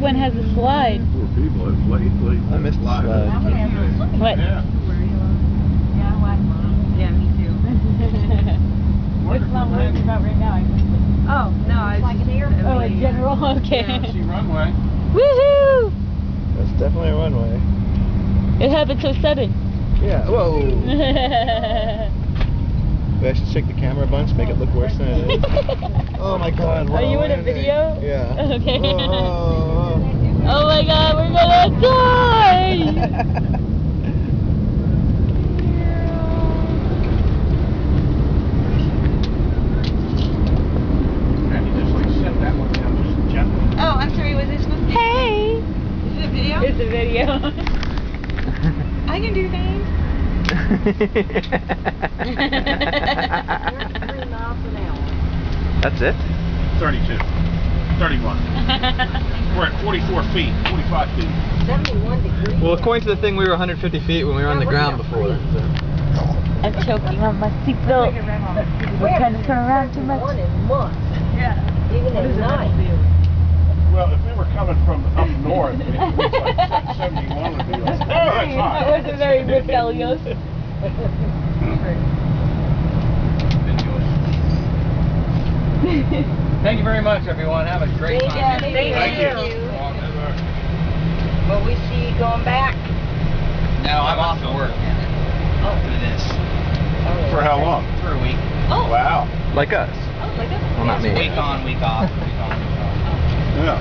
one has a slide. Poor people, it's late. I missed the slide. What? Yeah. Yeah, I like mom. Yeah, me too. What's mom worried about right now? Oh, no, it's like an air. Oh, in general? Okay. Yeah, see runway. Woohoo! That's definitely a runway. It happened so sudden. Yeah, whoa! Maybe I should shake the camera a bunch, make it look worse than it is. Oh my god, Are you in a video? Yeah. Okay. Whoa. Oh my god, we're gonna die! Oh, I'm sorry, was this supposed to be? Hey! Is it a video? It's a video. I can do things. 3 miles an hour. That's it? 32. 31. We're at 44 feet, 45 feet. 71 degrees. Well, according to the thing, we were 150 feet when we were on the ground before. So. I'm choking on my seatbelt. We're trying to turn around too much. One in months. Yeah. Even at night. Well, if we were coming from up north, it's like 71 would be like, oh, that's hot. That wasn't very rebellious. Thank you very much, everyone. Have a great time. Thank you. Will we see you going back? No, I'm off to work after this. For how long? For a week. Oh. Wow. Like us. Oh, like that. Well, not me. Week on, week off. Week on, week off. Yeah.